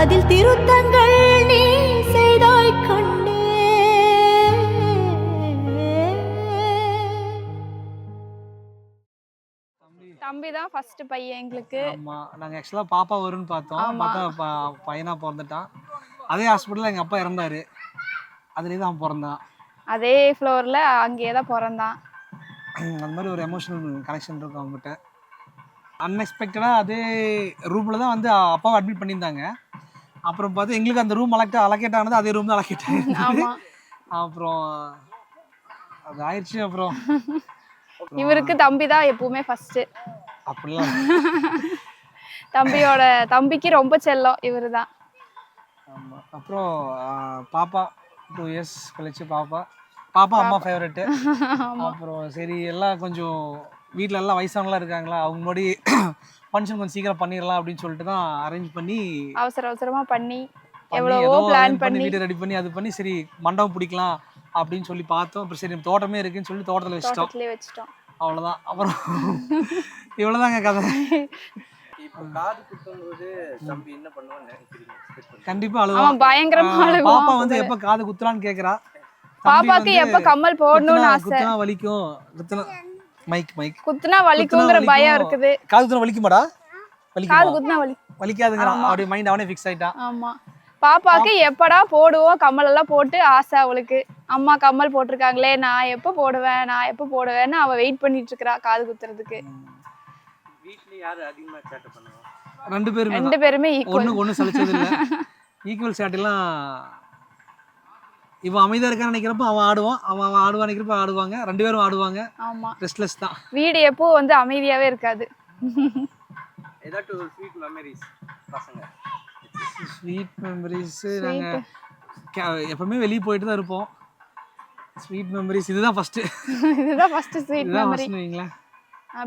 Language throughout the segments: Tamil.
அதில் திருத்தங்கள் நீ செய்தாய் கண்ணே. தம்பி தான் ஃபர்ஸ்ட் பையன் எங்களுக்கு. ஆமா, நாங்க ஆக்சுவலா பாப்பா வரும்னு பார்த்தோம். பார்த்தா பையனா பிறந்துட்டான். அதே ஹாஸ்பிட்டல்ல எங்க அப்பா இறந்தாரு. அதுலேயே தான் பிறந்தான். அதே ஃப்ளோர்ல அங்கேயே தான் பிறந்தான். அந்த மாதிரி ஒரு எமோஷனல் கனெக்ஷன் இருக்கும் அவங்ககிட்ட. அன்எக்ஸ்பெக்டடாக அதே ரூமில் தான் வந்து அப்பாவை அட்மிட் பண்ணியிருந்தாங்க. அப்புறம் பார்த்து எங்களுக்கு அந்த ரூம் அலக்கேட் ஆனது அதே ரூம் தான் அலக்கேட் ஆகிடுது. அப்புறம் அது ஆயிடுச்சு. அப்புறம் இவருக்கு தம்பி தான் எப்பவுமே ஃபர்ஸ்ட். அப்படிலாம் தம்பிக்கு ரொம்ப செல்லம் இவரு தான். ஆமாம். அப்புறம் பாப்பா 2 years கழிச்சு பாப்பா அம்மா ஃபேவரெட்டு. அப்புறம் சரி எல்லாம் கொஞ்சம் வீட்டில் எல்லாம் வயசானலாம் இருக்காங்களா, அவங்க முன்னாடி ஃபங்க்ஷன் கொஞ்சம் சீக்கிரம் பண்ணிடலாம் அப்படின்னு சொல்லிட்டு தான் அரேஞ்ச் பண்ணி அவசரமா பண்ணி எவ்வளவோ பிளான் பண்ணி வீட்டை ரெடி பண்ணி அது பண்ணி சரி மண்டபம் பிடிக்கலாம் அப்படின்னு சொல்லி பார்த்தோம். அப்புறம் சரி தோட்டமே இருக்குன்னு சொல்லி தோட்டத்தில் வச்சுட்டோம். அவ்வளோதான். அப்புறம் இவ்வளோதாங்க கதை. கண்டிப்பா அழுவான். பயங்கரமா அழுவான். பாப்பா வந்து எப்ப காது குத்துறான்னு கேக்குறா. பாப்பாக்கு எப்ப கம்மல் போடணும்னு ஆசை. குத்துனா வலிக்கும். மைக் குத்துனா வலிக்கும்ங்கற பயம் இருக்குது. காது குத்துனா வலிக்குமாடா? காது குத்துனா வலிக்காதுங்கற அப்படியே மைண்ட் அவனே ஃபிக்ஸ் ஆயிட்டான். ஆமா. பாப்பாக்கு எப்படா போடுவோம் கம்மல் எல்லாம் போட்டு ஆசை அவளுக்கு. அம்மா கம்மல் போட்டிருக்காங்களே, நான் எப்ப போடுவேன்னு அவ வெயிட் பண்ணிட்டு இருக்கா காது குத்துறதுக்கு. வீட்ல யாரு அதிகமா சேட்டை பண்ணுவா? ரெண்டு பேருமே ஒண்ணு சலிச்சது இல்ல. ஈக்குவல் சேட்டெல்லாம் இவன் அமைதியா இருக்கான்னு நினைக்கிறப்ப அவன் ஆடுவான், அவன் ஆடுவான்னு நினைக்கிறப்ப ஆடுவாங்க. 2 பேரும் ஆடுவாங்க. ஆமா, ரெஸ்ட்லெஸ் தான். வீடு எப்போ வந்து அமைதியாவே இருக்காது. ஏதாட்டு ஒரு ஸ்வீட் மெமரிஸ் பசங்க? ஸ்வீட் மெமரிஸ் நாங்க எப்பவுமே வெளியே போயிட்டு தான் இருப்போம். ஸ்வீட் மெமரிஸ் இதுதான் ஃபர்ஸ்ட். Sweet memory.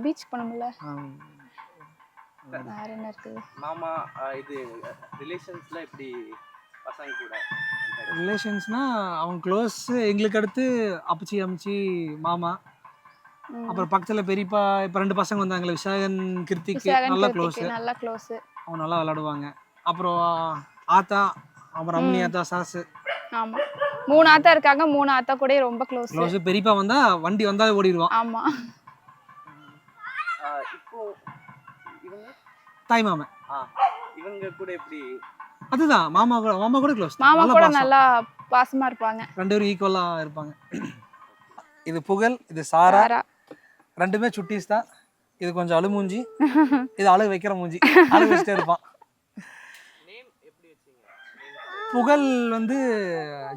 பீச் போனோம்ல. வேற என்ன இருக்கு? மாமா இது ரிலேஷன்ஸ்ல எப்படி பசங்க கூட? ரிலேஷன்ஸ்னா அவங்க க்ளோஸ். எங்களுக்கு அடுத்து அப்பச்சி அம்ச்சி மாமா, அப்புறம் பக்கத்துல பெரியப்பா. இப்ப 2 பசங்க வந்தாங்களே, விஷாகன் கிருத்திக், நல்லா க்ளோஸ். அவங்க நல்லா விளையாடுவாங்க. அப்புறம் ஆத்தா, அப்புறம் அம்மனி ஆத்தா, சாசு. ஆமா, 3 ஆத்தா இருக்காங்க. 3 ஆத்தா கூட ரொம்ப க்ளோஸ். பெரியப்பா வந்தா வண்டி வந்தா ஓடிடுவான். ஆமா. இப்போ இவங்க தாய் மாமா, இவங்க கூட எப்படி? அதுதான் மாமா கூட க்ளோஸ். மாமா கூட நல்லா பாசமா இருப்பாங்க. 2 பேரும் ஈக்குவலா இருப்பாங்க. இது புகழ், இது சாரா. 2மே சுட்டீஸ் தான். இது கொஞ்சம் அழுமூஞ்சி, இது அழகு வைக்கிற மூஞ்சி. அழகு வச்சுட்டே இருப்பான். புகழ் வந்து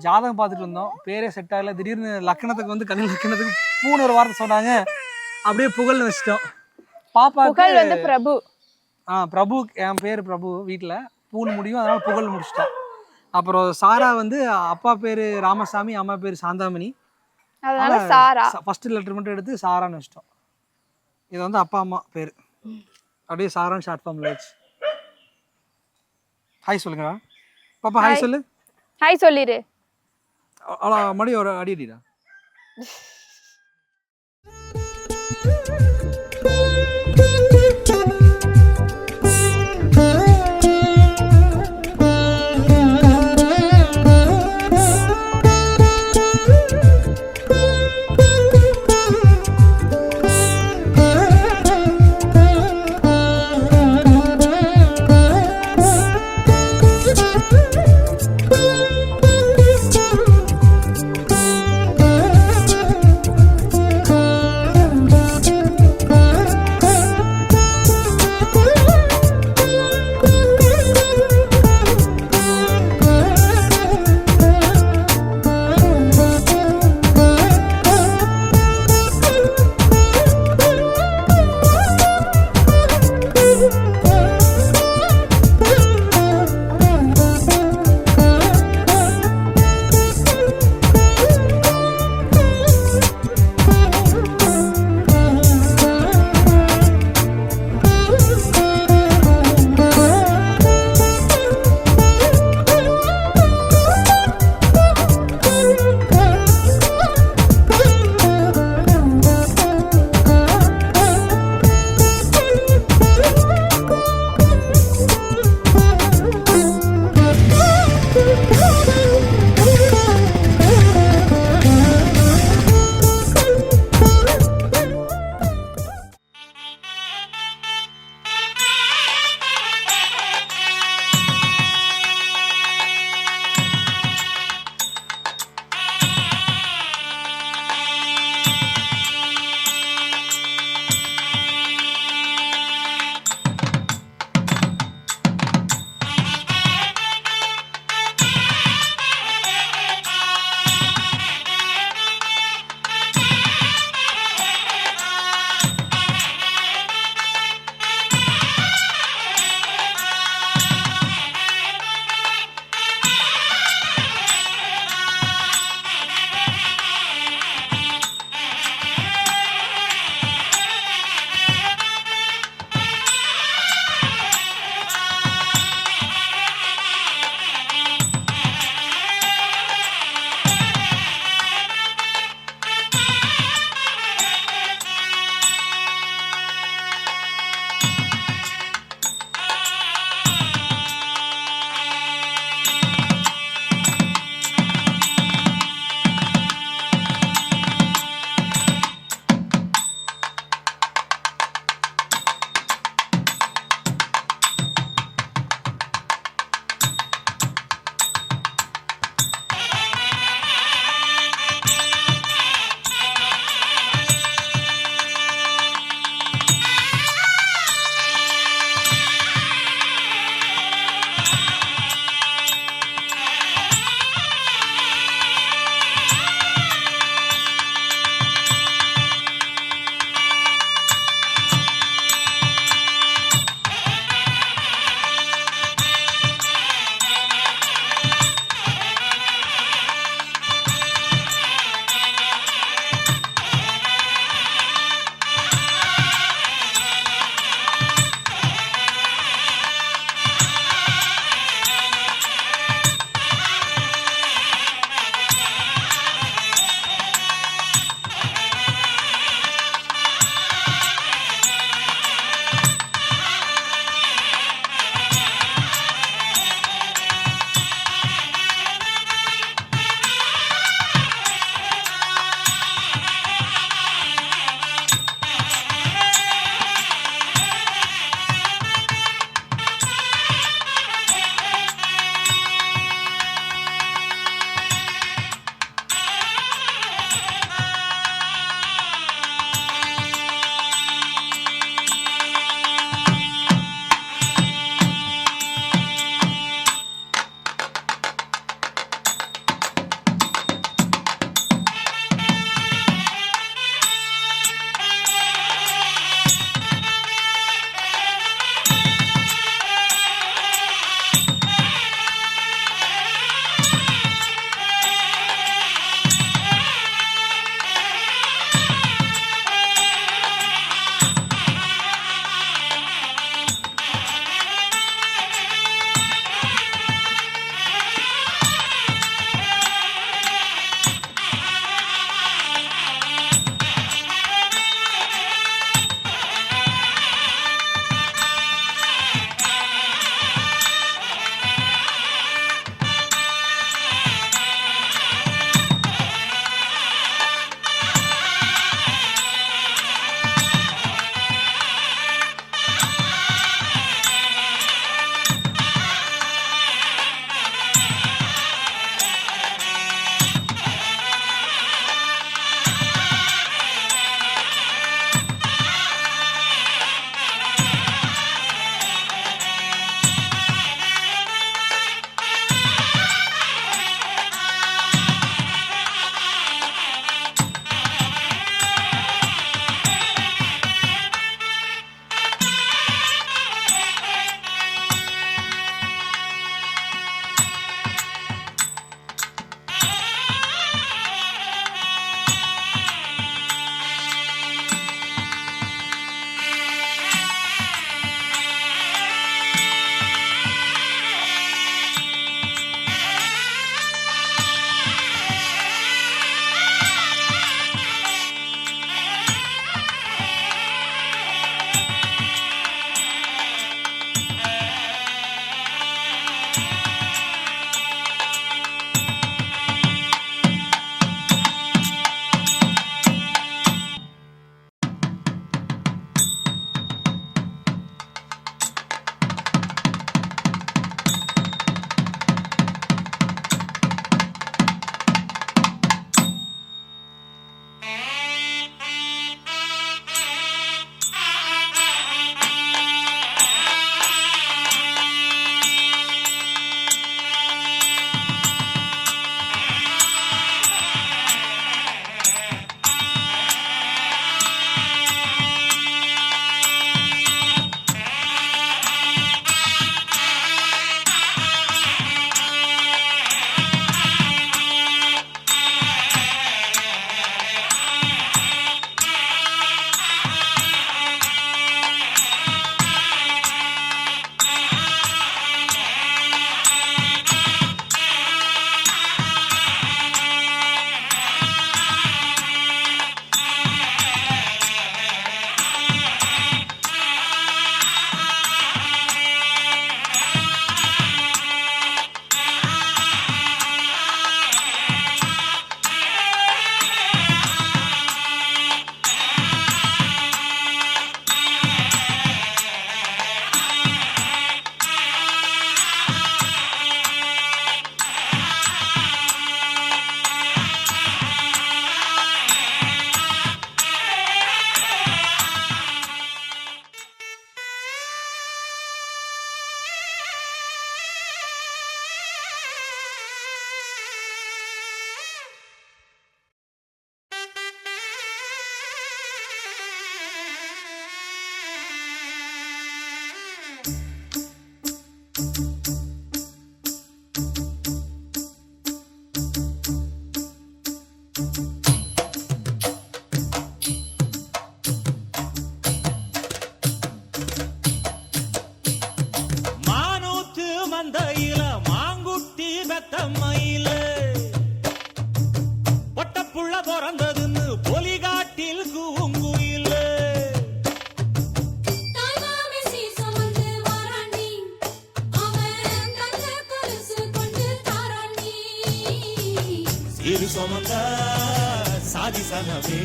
ஜாதகம் பார்த்துட்டு இருந்தோம், பேரே செட் ஆகல. திடீர்னு லக்கணத்துக்கு வந்து கண்ணு லக்கணத்துக்கு பூன்னு ஒரு வார்த்தை சொன்னாங்க, அப்படியே புகழ்னு வச்சிட்டோம். பாப்பாக்கு வந்து பிரபு. பிரபு, என் பேர் பிரபு. வீட்டில் பூன்னு முடியும், அதனால புகழ் முடிச்சிட்டோம். அப்புறம் சாரா வந்து அப்பா பேர் ராமசாமி, அம்மா பேர் சாந்தாமணி, அதனால சாரா ஃபர்ஸ்ட் லெட்டர் மட்டும் எடுத்து சாரான்னு வச்சிட்டோம். இது வந்து அப்பா அம்மா பேர், அப்படியே சாரான்னு ஷார்ட் ஃபார்ம்ல வச்சு. ஹாய் சொல்லுங்க பாப்பா. ஹாய் சொல்லு. ஹாய் சொல்லிரு. மறுபடியும் ஒரு அடி அடிடா. சீரு சுமந்த சாதி சனமே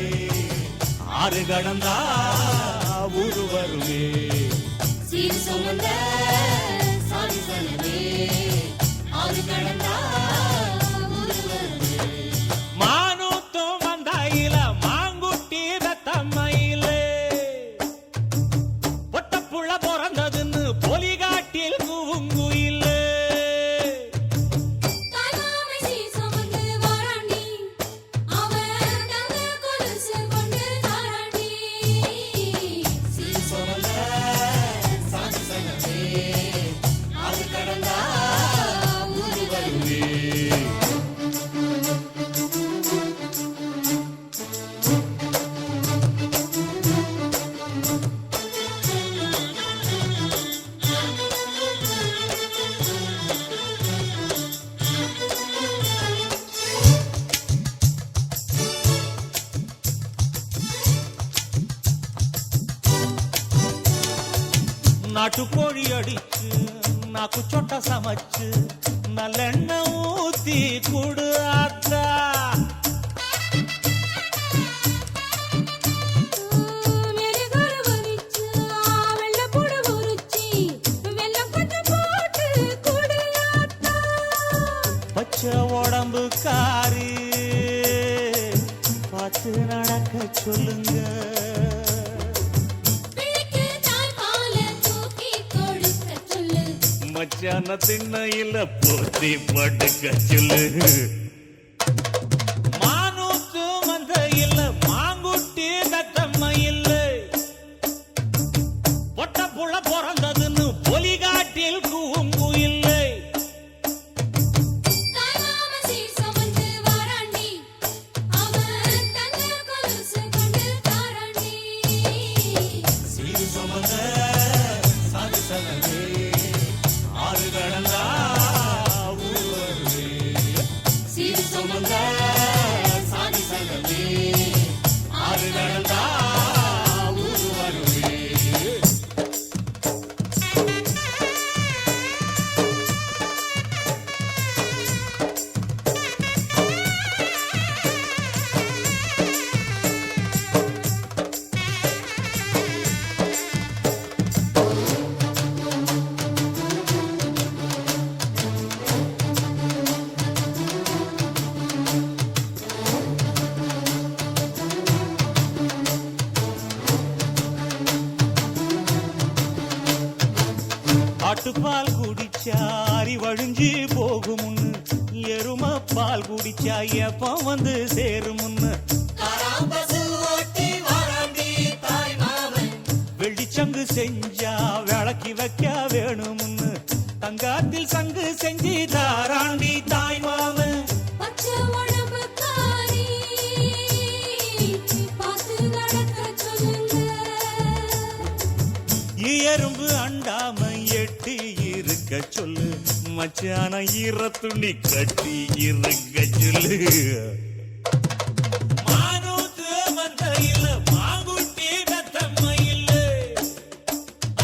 ஆறு கடந்தா ஊரு வருவே சீர் சுமந்த சாதி சனமே ஆறு கடந்தா ஊரு வருவே. மானூத்தும் வந்தாயில மாங்குட்டி தத்தம்மையிலே பொட்டப்புள்ள பிறந்ததுன்னு பொலிகாட்டில் கூவுங்குயிலே தாய்மாமை சீர் சுமந்து வாராண்டி, அவன் தங்க கொலுசு கொண்டு தாராண்டி. சீர் சுமந்த சாதி சனமே ஆறு கடந்தா ஊரு வருவே. நாட்டுக்கோழி அடிச்சு நாக்கு சொட்ட சமைச்சு நல்லெண்ணெய் ஊத்தி குடு ஆத்தா மெழுகுரு வரிச்சு, வெள்ளைப்பூடு உரிச்சி, வெல்லம் கொஞ்சம் போட்டு குடு ஆத்தா. பச்சை உடம்பு காரி பார்த்து நடக்க சொல்லுங்க பிள்ளைக்கு தாய்ப்பாலை தூக்கி கொடுக்க சொல்லு. மச்சான திண்ணையில போத்தி படுக்க சொல்லு மானூத்து மந்தையில மாங்குட்டி தத்தம்மையில்ல பொட்ட புள்ள பிறந்ததுன்னு பொலிகாட்டில் கூவுங்குயில்லை தாய்மாமன் சீர் சுமந்து வாராண்டி, அவன் தங்க கொலுசு கொண்டு தாராண்டி. சீரு சுமந்த சாதி சனமே ஆறு கடந்தா ஊரு வருவே சீர் சுமந்த சாதி சனமே ஆறு கடந்தா ஊரு வருவே ஆட்டுப்பால் குடிச்சா அறிவழிஞ்சு போகுமுன்னு எரும பால் குடிச்சா எப்ப வந்து சேருமுன்னு வெள்ளிச்சங்கு செஞ்சா விளக்கி வைக்க வேணுமுன்னு தங்காத்தில் சங்கு செஞ்சு தாராண்டி தாய் மாமன் பச்சை உடம்புக்காரி, பார்த்து நடக்க சொல்லுங்க. எறும்பு அண்டாம எட்டி இருக்க சொல்லு மச்சான ஈர துணி கட்டி இருக்க சொல்லு மானூத்து மந்தையில மாங்குட்டி தத்தம்மையில்ல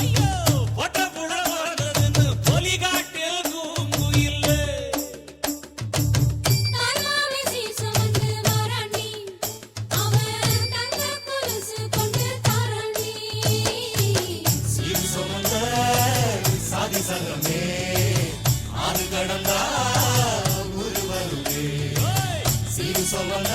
ஐயோ பொட்ட புள்ள பிறந்ததுன்னு பொலிகாட்டில் கூவுங்குயில்ல தாய்மாமன் சீர் சுமந்து வாராண்டி, அவன் தங்க கொலுசு கொண்டு தாராண்டி. சீர் சுமந்த சாதி சங்கமே ஆறு கடந்தா ஊரு வருவே சீர் சுமந்த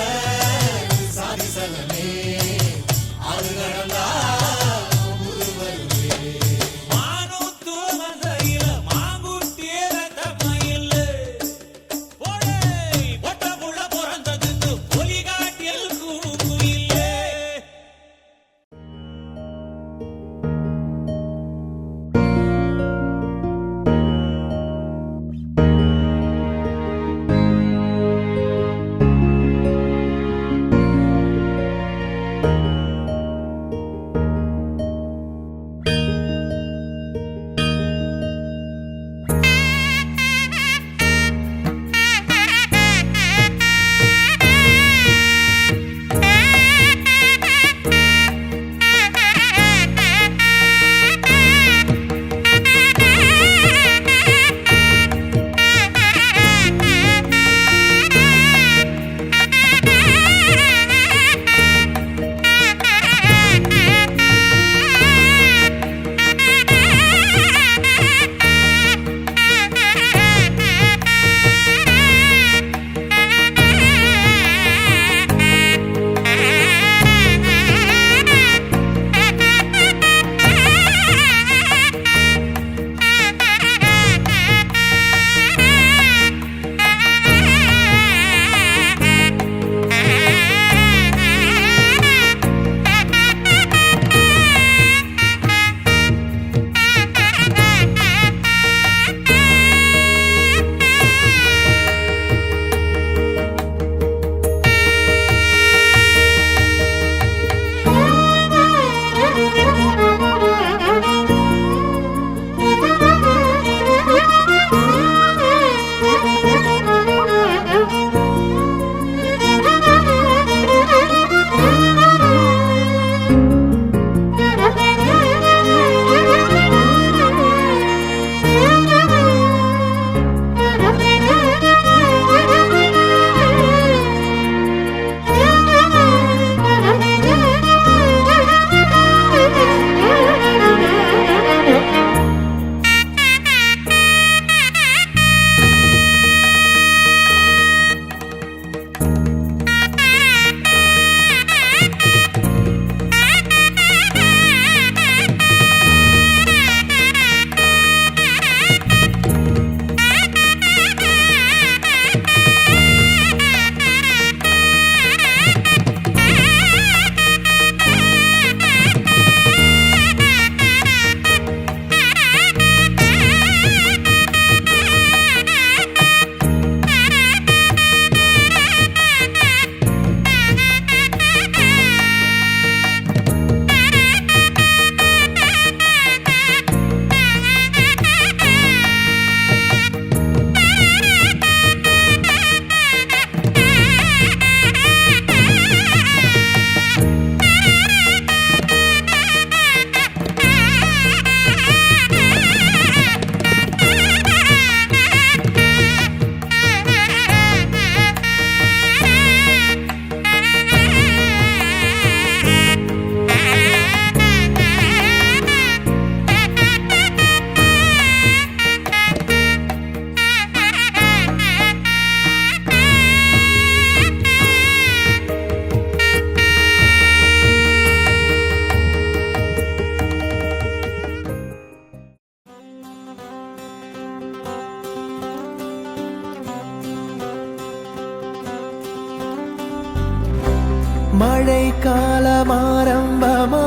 மழை காலம் ஆரம்பமா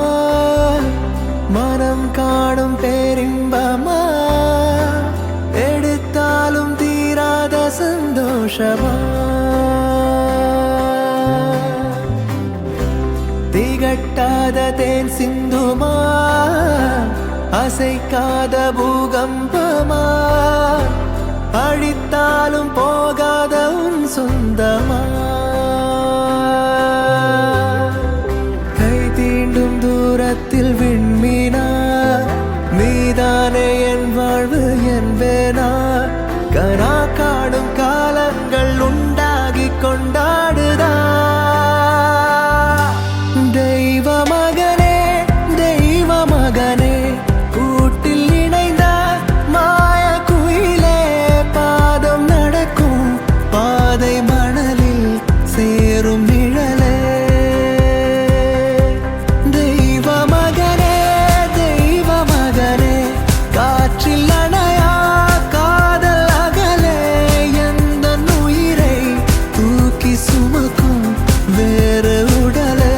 மனம் காணும் பேரின்பமா எடுத்தாலும் தீராத சந்தோஷமா திகட்டாத தேன் சிந்துமா அசைக்காத பூகம்பமா அழித்தாலும் போகாத உன் சொந்தமா கை தீண்டும் தூரத்தில் விண்மீனா நீதானே என் வாழ்வு என்பேனா கனா காணும் காலங்கள் உண்டாகி கொண்டாடுதா தெய்வ மகனே தெய்வ மகனே கூட்டில் இணைந்த மாய குயிலே பாதம் நடக்கும் பாதை மணலில் சேரும் நிழலே தெய்வ மகனே காற்றில் அணையா காதல் அகலே எந்த உயிரை தூக்கி சுமக்கும் வேறு உடலே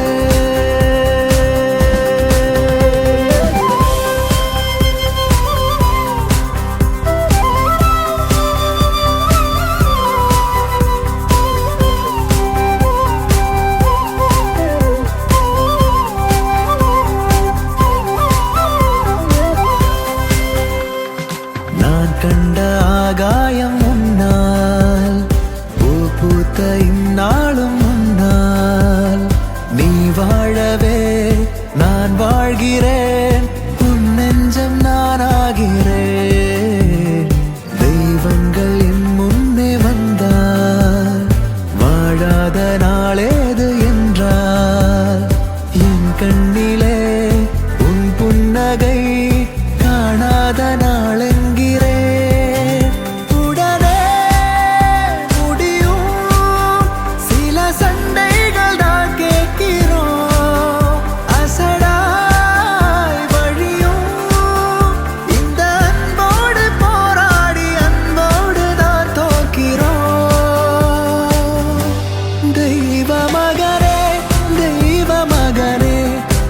நான் கண்ட ஆகாயம் முன்னால் பூ பூத்த இந்நாளும் முன்னால் நீ வாழவே நான் வாழ்கிறேன் உன் நெஞ்சம் நானாகிறேன் தெய்வங்கள் என் முன்னே வந்தால் வாழாத நாளேது என்றால் என் கண்ணிலே உன் புன்னகை காணாத நாளெங்கிறேன் உடனே முடியும் சில சண்டைகள் தான் கேட்கிறோம் அசடாய் வழியும் இந்த அன்போடு போராடி அன்போடு தான் தோக்கிறோம் தெய்வ மகனே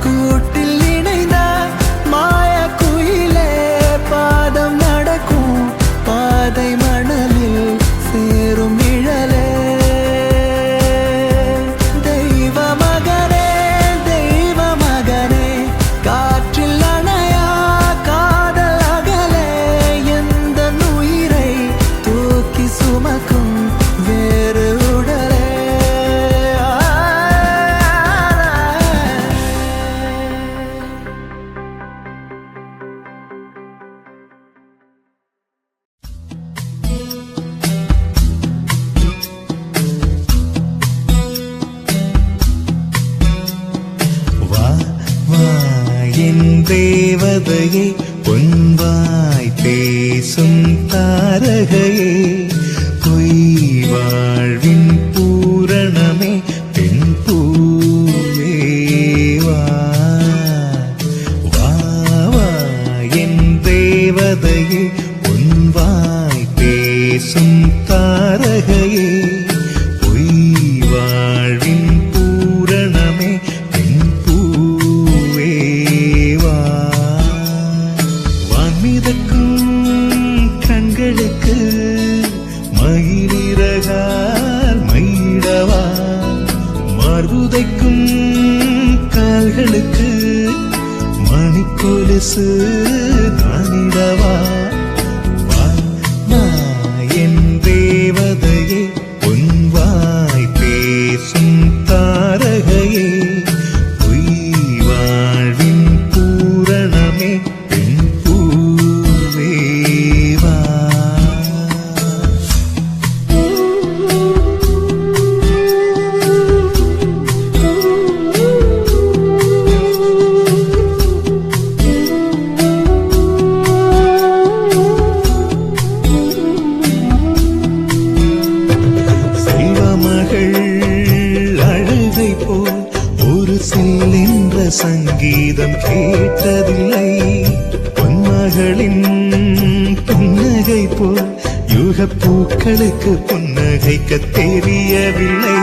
கூட்டில் இணைந்த மாய குயிலே பாதம் நடக்கும் பாதை மணலில் சேரும் நிழலே தெய்வ மகனே காற்றில் அணையா காதல் அகலே எந்த உயிரை தூக்கி சுமக்கும் வேறு உடலே வா வா என் தேவதையே பொன்வாய் பேசும் தாரகையே பொய் வாழ்வின் பூரணமே பெண் பூவே வா வா வா என் தேவதையே பொன்வாய் பேசும் தாரகையே பொய் வாழ்வின் பூரணமே பெண் பூவே வா வான்மிதக்கும் கண்களுக்கு மயிலிறகால் மயிடவா மார்புதைக்கும் கால்களுக்கு மணிக்கொலுசு நானிடவா வா வா என் தேவதையே பொன்வாய் பேசும் தாரகையே பொய் வாழ்வின் பூரணமே பெண் பூவே வா சங்கீதம் கேட்டதில்லை பொன்மகளின் புன்னகை போல் யுக பூக்களுக்கு புன்னகைக்க தெரியவில்லை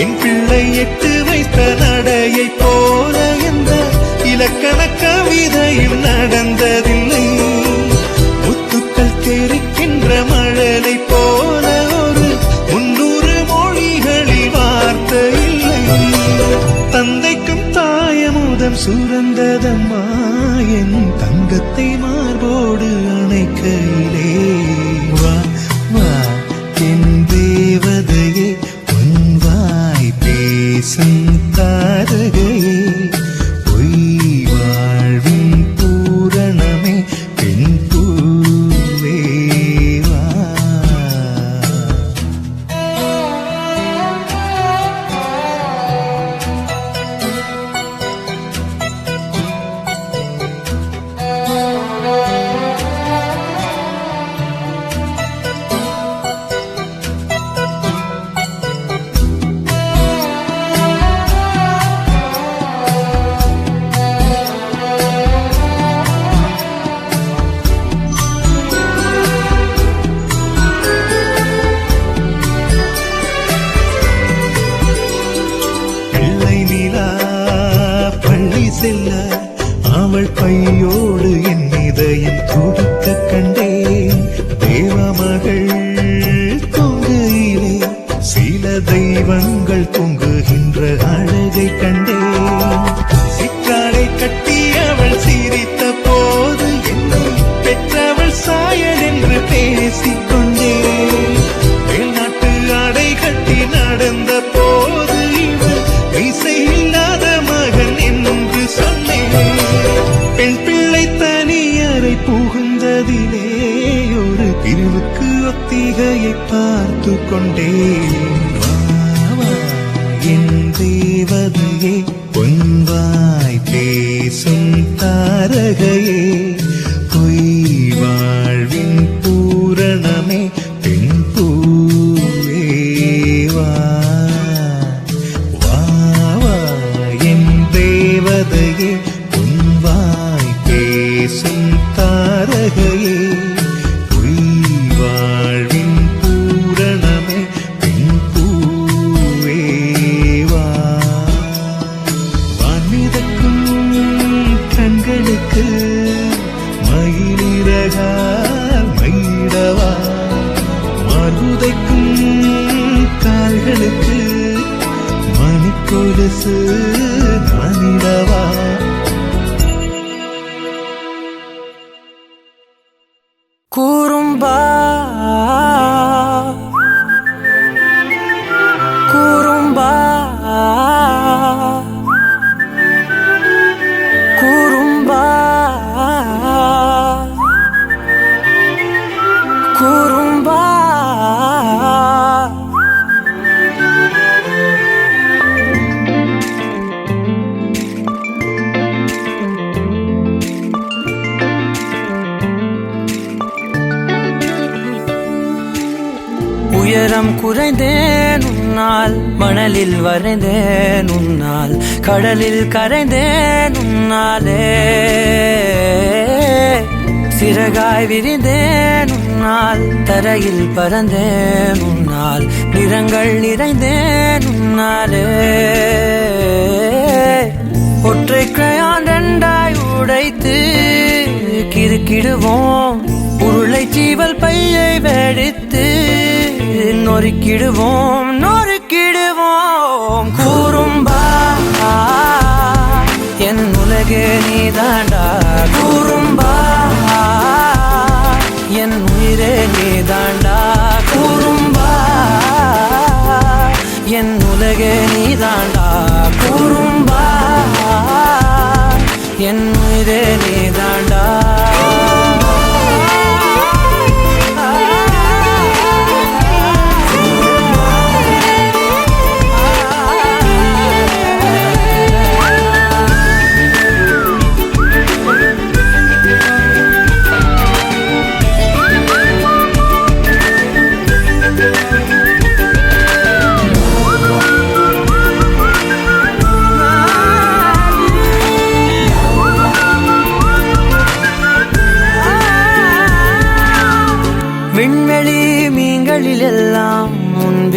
என் பிள்ளை எட்டு வைத்த நடையை போல எந்த இலக்கண கவிதையும் நடந்ததில்லை. முத்துக்கள் தெரிக்கின்ற மழலை போல ஒரு 300 மொழிகளில் வார்த்தை இல்லை. தந்தைக்கும் தாயமுதம் சுரந்ததம்மா என் தங்கத்தை மார்போடு அணைக்கையிலே. வா வா என் தேவதையே பொன்வாய் பேசும் தாரகையே பொய் வாழ்வின் பூரணமே பெண் பூவே வா. பிள்ளை நிலா பள்ளி செல்ல அவள் பையோடு என் இதயம் துடிக்க கண்டேன். தேவமகள் தொங்குகிலே சில தெய்வங்கள் தொங்குகின்ற அழகை கண்டேன். சிக்காரை கட்டி அவள் சிரித்த போது என்னை பெற்றவள் சாயல் என்று பேசிக்கொண்டேன். வெளிநாட்டு ஆடை கட்டி நடந்த போது இவள் இசை இல்லாத மகன் என்று சொன்னேன். பெண் பிள்ளை தனியறை புகுந்ததிலே ஒரு பிரிவுக்கு ஒத்திகையை பார்த்து கொண்டேன். வா, வா, என் தேவதையே பொன்வாய் பேசும் தாரகையே பொய் வாழ்வின் பூரணமே பெண் பூவே வா. வா, வா, என் தேவதையே பொன்வாய் பேசும் தாரகையே பொய் வாழ்வின் பூரணமே பெண் பூவே வா. வான்மிதக்கும் கண்களுக்கு மயிலிறகால் மயிடவா. மார்புதைக்கும் கால்களுக்கு மணிக்கொலுசு நானிடவா. குறும்பா குறும்பா குறும்பா குறும்பா உயரம் குறைந்தேன் உன்னால், மணலில் வரைந்தேன் உன்னால், கடலில் கரைந்தேன் உன்னாலே. சிறகாய் விரிந்தேன் உன்னால், தரையில் பறந்தேன் உன்னால், நிறங்கள் நிறைந்தேன் உன்னாலே. ஒற்றை கிரையான் 2ஆய் உடைத்து கிறுக்கிடுவோம், உருளை சீவல் பையை வெடித்து நொறுக்கிடுவோம் நொறுக்கிடுவோம். குறும்பா என் உலகே நீதாண்டா, குறும்பா என் உயிரே நீதாண்டா, குறும்பா என் உலகே நீதாண்டா, குறும்பா என் உயிரே நீதாண்டா.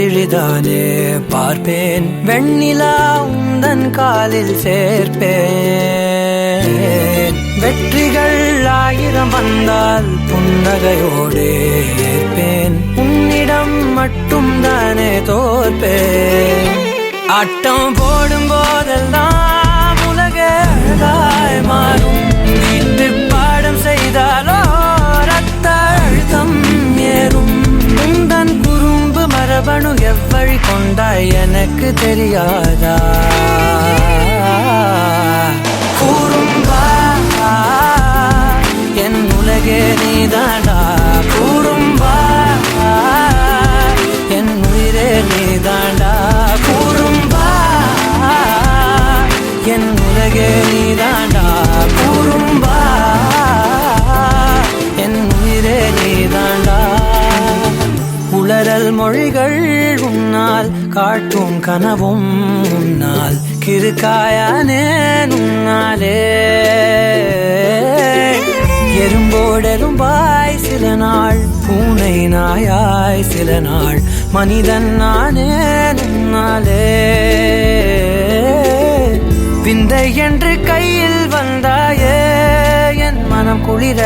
விழிதானே பார்ப்பேன், வெண்ணிலா உந்தன் காலில் சேர்ப்பேன். வெற்றிகள் 1000 வந்தால் புன்னகையோடே ஏற்பேன், உன்னிடம் மட்டும் தானே தோற்பேன். ஆட்டம் போடும் போதெல்லாம் உலக அழகாய் மாறும், வீட்டு பாடம் செய்தாலோ ரத்த அழுத்தம் ஏறும். உந்தன் குறும்பு மரபணு எவ்வழி கொண்டாய் எனக்கு தெரியாதா? கூறும்பா என் உலகே நீதாண்டா, கூறும்பா என் உயிரே நீதாண்டா, கூறும்பா என் உலகே நீதாண்டா, கூறும்பா என் உயிரே நீதாண்டா. உளறல் மொழிகள் உன்னால், காட்டும் கனவும் உன்னால், கிறுக்காயானே உன்னாலே. எறும்போடெரும்பாய் சில நாள், பூனை நாயாய் சில நாள், மனிதன் நானே உன்னாலே. விந்தை என்று கையில் வந்தாயே என் மனம் குளிர,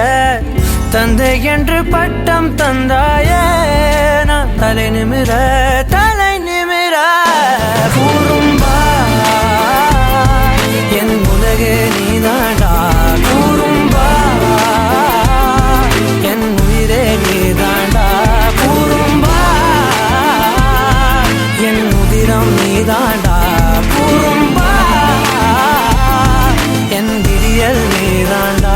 தந்தை என்று பட்டம் தந்தாயே நான் தலை நிமிர கூறும்பா என் உலகே நீதாண்டா, கூறும்பா என் உயிரே நீதாண்டா, கூறும்பா என் உதிரம் நீதாண்டா, கூறும்பா என் விடியல் நீதாண்டா.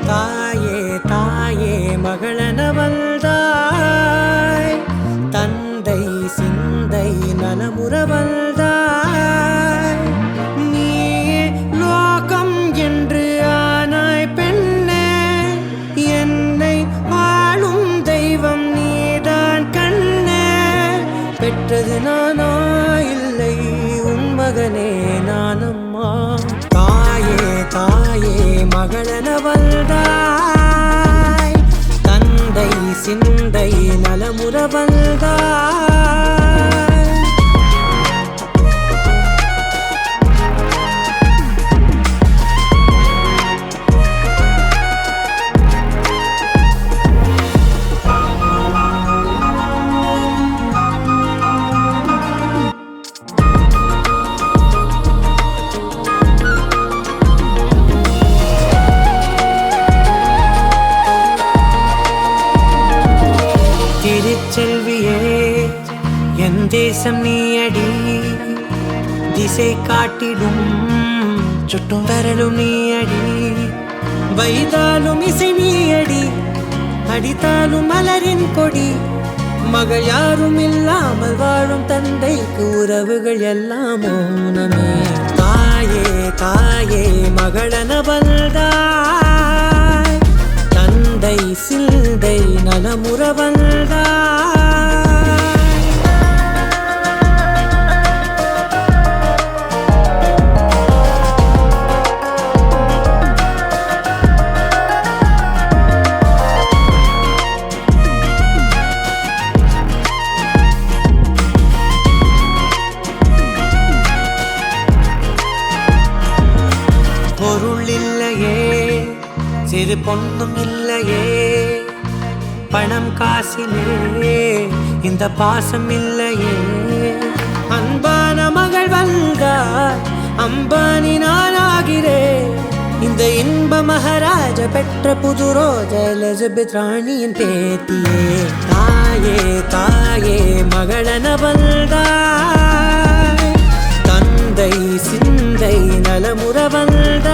தாயே தாயே மகளனவள்தாய், தந்தை சிந்தை நலமுறவள்தாய். நீயே லோகம் என்று ஆனாய் பெண்ணே, என்னை ஆளும் தெய்வம் நீதான் கண்ணே. பெற்றது நானா இல்லை உன் மகனே நானம்மா. தாயே தாயே மகளனவள்தாய், தந்தை சிந்தை நலமுறவள்தாய். திருச்செல்வியே என் தேசம் நீயடி, திசை காட்டிடும் சுட்டும் வரலும் நீயடி. வைதாலும் இசை நீயடி, அடித்தாலும் மலரின் கொடி. மகள் யாரும் இல்லாமல் வாழும் தந்தைக்கு உறவுகள் எல்லாம் மௌனமே. தாயே தாயே மகளனவள்தாய், தந்தை சிந்தை நலமுறவள்தாய். பொருள் இல்லையே, சிறு பொண்ணும் இல்லையே, பணம் காசிலே இந்த பாசம் இல்லையே. அன்பான மகள் வந்தார், அம்பானி நானாகிறேன். இந்த இன்ப மகாராஜ பெற்ற புது ரோஜ எலிசபெத் ராணியின் பேத்தியே. தாயே தாயே மகளனவள்தாய், தந்தை சிந்தை நலமுறவள்தாய்.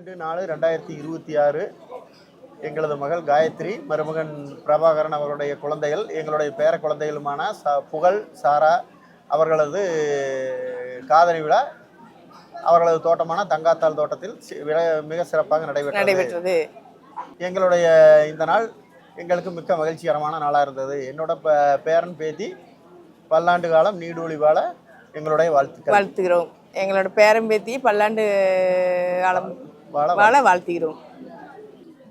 2/4/2026 எங்களது மகள் காயத்ரி, மருமகன் பிரபாகரன் அவர்களுடைய குழந்தைகள், எங்களுடைய பேர குழந்தைகளுமான புகழ், சாரா அவர்களது காதணி விழா அவர்களது தோட்டமான தங்காத்தாள் தோட்டத்தில் மிக சிறப்பாக நடைபெற்றது. எங்களுடைய இந்த நாள் எங்களுக்கு மிக்க மகிழ்ச்சிகரமான நாளாக இருந்தது. என்னோட பேரன் பேத்தி பல்லாண்டு காலம் நீடூழி வாழ எங்களுடைய வாழ்த்துகிறோம். எங்களோட பேரன் பேத்தி பல்லாண்டு காலம் வாழ வாழ்த்துகிறோம்.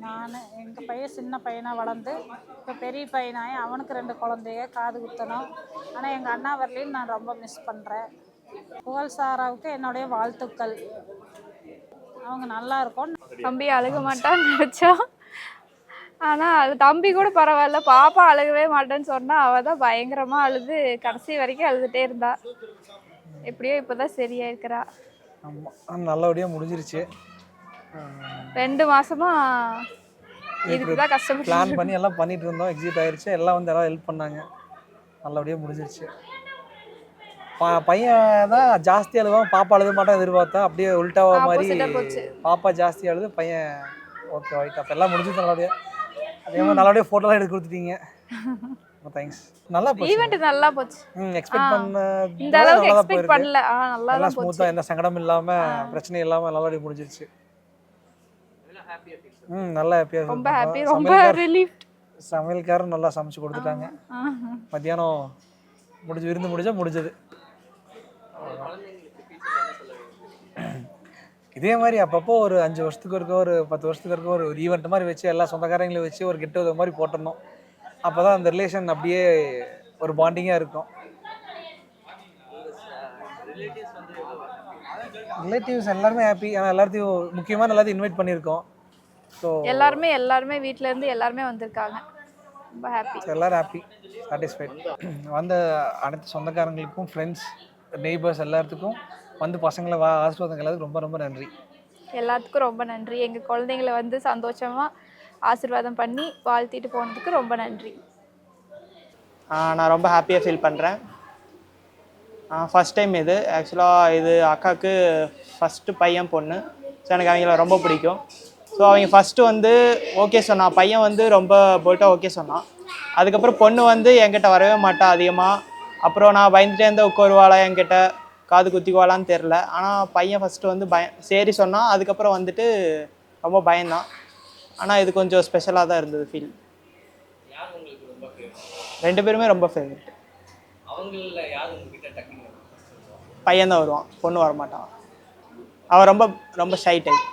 நான் எங்கள் பையன் சின்ன பையனாக வளர்ந்து இப்போ பெரிய பையனாகி அவனுக்கு 2 குழந்தைய காது குத்தணும். ஆனால் எங்கள் அண்ணா வரலையும் நான் ரொம்ப மிஸ் பண்ணுறேன். புகழ் சாராவுக்கு என்னுடைய வாழ்த்துக்கள். அவங்க நல்லா இருக்கும். தம்பி அழுக மாட்டான்னு நினச்சோம், ஆனால் அது தம்பி கூட பரவாயில்ல. பாப்பா அழுகவே மாட்டேன்னு சொன்னால் அவள் தான் பயங்கரமாக அழுது கடைசி வரைக்கும் அழுதுகிட்டே இருந்தா. எப்படியோ இப்போ தான் சரியாக இருக்கிறா. ஆமாம், நல்லபடியாக முடிஞ்சிருச்சு. 2 மாசமா இதுக்கு தான் கஷ்டப்பட்டு பிளான் பண்ணி எல்லாம் பண்ணிட்டு இருந்தோம். எக்ஸிட் ஆயிடுச்சு. எல்லாம் வந்து எல்லாம் ஹெல்ப் பண்ணாங்க. நல்லபடியாக முடிஞ்சிருச்சு. பையன் தான் ஜாஸ்தி அழுவான், பாப்பா அழுத மாட்டான் எதிர்பார்த்தா. அப்படியே உல்டாவா மாதிரி பாப்பா ஜாஸ்தி அழுது, பையன் ஓகே ஆகிட்டு. அப்போ எல்லாம் முடிஞ்சிச்சு நல்லபடியாக. அதே மாதிரி நல்லபடியாக ஃபோட்டோலாம் எடுத்து கொடுத்துட்டீங்க. தேங்க்ஸ். நல்லா போச்சு. ஈவென்ட் நல்லா போச்சு. எக்ஸ்பெக்ட் பண்ண இந்த அளவுக்கு எக்ஸ்பெக்ட் பண்ணல. நல்லா தான் போச்சு. ஸ்மூத்தா, எந்த சங்கடம் இல்லாம, பிரச்சனை இல்லாம நல்லபடியா முடிஞ்சிருச்சு. நல்லா ஹாப்பியா, ரொம்ப ஹாப்பி, ரொம்ப ரிலீஃப்ட். சமையல்காரர் நல்லா சமைச்சு கொடுத்துட்டாங்க. மத்தியானம் விருந்து முடிஞ்சது. இதே மாதிரி அப்பப்போ ஒரு 5 வருஷத்துக்கு இருக்க, ஒரு 10 வருஷத்துக்கு இருக்க ஒரு ஈவெண்ட் மாதிரி வச்சு எல்லா சொந்தக்காரங்களையும் வச்சு ஒரு கெட் டுகெதர் மாதிரி போட்டுடணும். அப்போ தான் அந்த ரிலேஷன் அப்படியே ஒரு பாண்டிங்காக இருக்கும். ரிலேட்டிவ்ஸ் எல்லாருமே ஹாப்பி. ஆனால் எல்லாத்தையும் முக்கியமான எல்லாத்தையும் இன்வைட் பண்ணியிருக்கோம். ஸோ எல்லாருமே வீட்டிலேருந்து எல்லாருமே வந்திருக்காங்க. ரொம்ப ஹாப்பி. எல்லோரும் ஹாப்பி, சாட்டிஸ்ஃபைட். வந்த அனைத்து சொந்தக்காரங்களுக்கும், ஃப்ரெண்ட்ஸ், நெய்பர்ஸ் எல்லாத்துக்கும் வந்து பசங்களை ஆசீர்வாதம் எல்லாத்துக்கும் ரொம்ப ரொம்ப நன்றி. எல்லாத்துக்கும் ரொம்ப நன்றி. எங்கள் குழந்தைங்களை வந்து சந்தோஷமாக ஆசீர்வாதம் பண்ணி வாழ்த்திட்டு போனதுக்கு ரொம்ப நன்றி. நான் ரொம்ப ஹாப்பியாக ஃபீல் பண்ணுறேன். ஃபஸ்ட் டைம் இது. ஆக்சுவலாக இது அக்காவுக்கு ஃபஸ்ட்டு பையன் பொண்ணு. ஸோ எனக்கு அவங்கள ரொம்ப பிடிக்கும். ஸோ அவங்க ஃபஸ்ட்டு வந்து ஓகே சொன்னான். பையன் வந்து ரொம்ப போல்ட்டாக ஓகே சொன்னான். அதுக்கப்புறம் பொண்ணு வந்து என்கிட்ட வரவே மாட்டா அதிகமாக. அப்புறம் நான் பயந்துட்டே இருந்தால் உட்காருவாளா, என்கிட்ட காது குத்திக்குவாளான்னு தெரில. ஆனால் பையன் ஃபஸ்ட்டு வந்து சரி சொன்னான். அதுக்கப்புறம் வந்துட்டு ரொம்ப பயந்தான். ஆனால் இது கொஞ்சம் ஸ்பெஷலாக தான் இருந்தது ஃபீல். 2 பேருமே ரொம்ப ஃபேவரட். பையன் தான் வருவான், பொண்ணு வரமாட்டான். அவன் ரொம்ப ரொம்ப ஷை டைப்.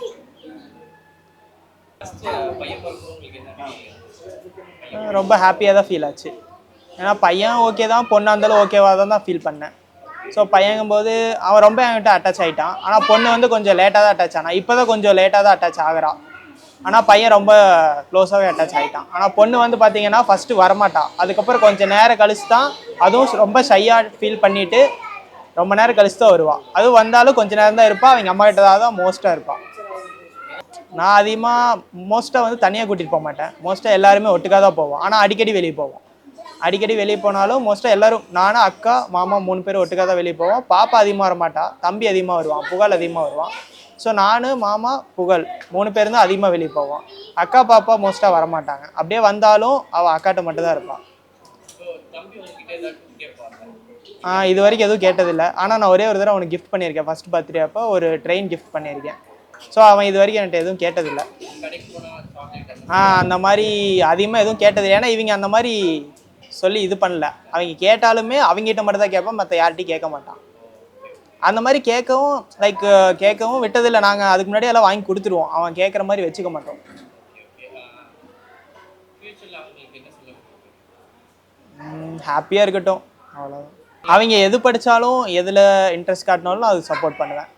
ரொம்ப ஹாப்பியாக தான் ஃபீல் ஆச்சு. ஏன்னா பையன் ஓகே தான், பொண்ணாக இருந்தாலும் ஓகேவாக தான் ஃபீல் பண்ணேன். ஸோ பையங்கும்போது அவன் ரொம்ப என்கிட்ட அட்டாச் ஆகிட்டான். ஆனால் பொண்ணு வந்து கொஞ்சம் லேட்டாக தான் அட்டாச் ஆனான். இப்போ தான் கொஞ்சம் லேட்டாக தான் அட்டாச் ஆகிறான். ஆனால் பையன் ரொம்ப க்ளோஸாகவே அட்டாச் ஆகிட்டான். ஆனால் பொண்ணு வந்து பார்த்தீங்கன்னா ஃபஸ்ட்டு வரமாட்டான். அதுக்கப்புறம் கொஞ்சம் நேரம் கழிச்சு தான், அதுவும் ரொம்ப ஷையாக ஃபீல் பண்ணிவிட்டு ரொம்ப நேரம் கழிச்சு தான் வருவாள். அதுவும் வந்தாலும் கொஞ்சம் நேரம் தான் இருப்பாள். அவங்க அம்மா கிட்ட தான் மோஸ்ட்டாக இருப்பாள். நான் அதிகமாக மோஸ்ட்டாக வந்து தனியாக கூட்டிகிட்டு போக மாட்டேன். மோஸ்ட்டாக எல்லாருமே ஒட்டுக்காக தான் போவோம். ஆனால் அடிக்கடி வெளியே போவோம். அடிக்கடி வெளியே போனாலும் மோஸ்ட்டாக எல்லோரும், நானும், அக்கா, மாமா 3 பேர் ஒட்டுக்காக தான் வெளியே போவோம். பாப்பா அதிகமாக வரமாட்டா, தம்பி அதிகமாக வருவான், புகழ் அதிகமாக வருவான். ஸோ நான், மாமா, புகழ் 3 பேர் தான் அதிகமாக வெளியே போவோம். அக்கா பாப்பா மோஸ்ட்டாக வரமாட்டாங்க. அப்படியே வந்தாலும் அவள் அக்காட்ட மட்டும் தான் இருப்பாள். இது வரைக்கும் எதுவும் கேட்டதில்லை. ஆனால் நான் ஒரே ஒரு தடவை அவனுக்கு கிஃப்ட் பண்ணியிருக்கேன். ஃபஸ்ட் பர்த்டே அப்போ ஒரு ட்ரெயின் கிஃப்ட் பண்ணியிருக்கேன். ஸோ அவன் இது வரைக்கும் என்கிட்ட எதுவும் கேட்டதில்லை. அந்த மாதிரி அதிகமாக எதுவும் கேட்டதில்லை. ஏன்னா இவங்க அந்த மாதிரி சொல்லி இது பண்ணல. அவங்க கேட்டாலுமே அவங்ககிட்ட மட்டும் தான் கேட்பேன், மற்ற யார்கிட்டையும் கேட்க மாட்டான். அந்த மாதிரி கேட்கவும் விட்டதில்லை. நாங்கள் அதுக்கு முன்னாடி எல்லாம் வாங்கி கொடுத்துருவோம். அவன் கேட்குற மாதிரி வச்சுக்க மாட்டோம். ஹாப்பியாக இருக்கட்டும், அவ்வளோதான். அவங்க எது படித்தாலும், எதில் இன்ட்ரெஸ்ட் காட்டினாலும் அது சப்போர்ட் பண்ணுவேன்.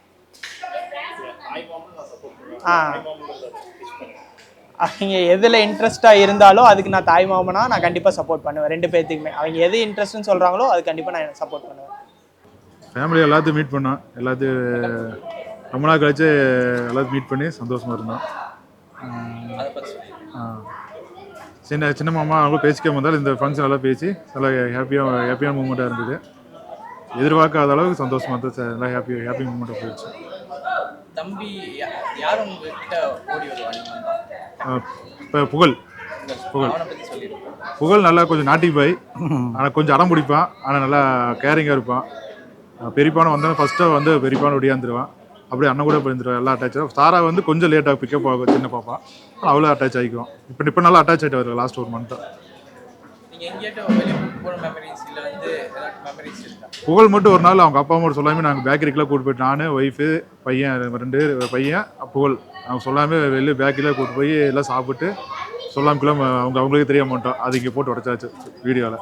அவங்க எதில் இன்ட்ரெஸ்ட்டாக இருந்தாலும் அதுக்கு நான் தாய் மாமனா நான் கண்டிப்பாக சப்போர்ட் பண்ணுவேன். 2 பேர்த்துக்குமே அவங்க எது இன்ட்ரெஸ்ட்னு சொல்கிறாங்களோ அது கண்டிப்பாக நான் சப்போர்ட் பண்ணுவேன். ஃபேமிலி எல்லாத்தையும் மீட் பண்ணோம். எல்லாத்தையும் ரொம்ப நாள் கழிச்சு எல்லாத்தையும் மீட் பண்ணி சந்தோஷமாக இருந்தோம். சின்ன மாமா அவங்களும் பேசிக்க வந்தாலும் இந்த ஃபங்க்ஷன் எல்லாம் பேசி நல்லா ஹாப்பியான மூமெண்ட்டாக இருந்தது. எதிர்பார்க்காத அளவுக்கு சந்தோஷமாக இருந்தது. நல்லா ஹாப்பி மூமெண்ட்டாக போயிடுச்சு. தம்பி யார் உங்ககிட்ட ஓடி வருவா நீங்க வந்தா? இப்போ புகழ் அவனை பத்தி சொல்லிடுங்க. புகழ் நல்லா கொஞ்சம் நாட்டி பாய், ஆனால் கொஞ்சம் அடம் பிடிப்பான், ஆனால் நல்லா கேரிங்காக இருப்பான். பெரியப்பான வந்தாலும் ஃபஸ்ட்டாக வந்து பெரியப்பான ஒடியாந்துருவான், அப்படியே அண்ணன் கூட போயிருந்துருவான், எல்லாம் அட்டாச் ஆகும். சாரா வந்து கொஞ்சம் லேட்டாக பிக்கப் ஆகும், சின்ன பாப்பா, அவ்வளோ அட்டாச் ஆகிக்குவோம். இப்போ நல்லா அட்டாச் ஆகிட்டு வருது லாஸ்ட் ஒரு மந்த்தாக. நீங்க எங்கேயாட்டும் வெளியே போன மெமரிஸ் இல்லை வந்து ஏதாச்சும் மெமரிஸ் இருக்கா? புகழ் மட்டும் ஒரு நாள் அவங்க அப்பா அம்மா சொல்லாமல் நாங்கள் பேக்கரிக்கெலாம் கூட்டு போயிட்டு, நான் ஒய்ஃபு பையன் 2 பையன் புகழ் அவங்க சொல்லாமல் வெளியே பேக்கரியில் கூட்டு போய் எல்லாம் சாப்பிட்டு சொல்லாமக்குலாம் அவங்களுக்கு தெரிய மாட்டோம். அது இங்கே போட்டு உடச்சாச்சு வீடியோவில்.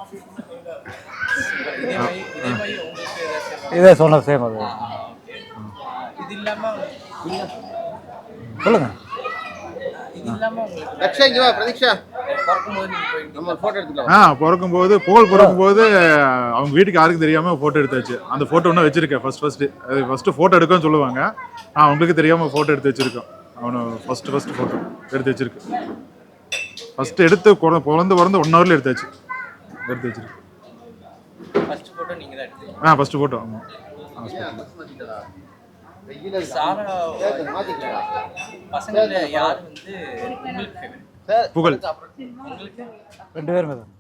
இதே மாதிரி உங்களுக்கு ஏதாச்சும் இதே சொன்ன சேம் அது. இது இல்லாம சொல்லுங்க. இது இல்லாம உங்களுக்கு பிரதீக்ஷா பிறக்கும்போது நீங்க போயிட்டு நம்ம போட்டோ எடுத்துக்கலாம். பிறக்கும்போது புகழ் பிறக்கும்போது அவங்க வீட்டுக்கு யாருக்கும் தெரியாமல் ஃபோட்டோ எடுத்தாச்சு. அந்த ஃபோட்டோ ஒன்றும் வச்சிருக்கேன். ஃபஸ்ட்டு ஃபோட்டோ எடுக்கன்னு சொல்லுவாங்க, அவங்களுக்கு தெரியாமல் ஃபோட்டோ எடுத்து வச்சிருக்கோம். அவனை ஃபஸ்ட்டு ஃபோட்டோ எடுத்து வச்சிருக்கு. ஃபஸ்ட்டு எடுத்து பிறந்து 1 ஹவரில் எடுத்து வச்சிருக்கு. ஃபர்ஸ்ட் போட்டோ நீங்க தான் எடுத்தீங்க? First photo. ஆமாம். சாரா பசங்கள யார் வந்து உங்களுக்கு ஃபேவரட்? புகழ். உங்களுக்கு 2 பேருமே தான்.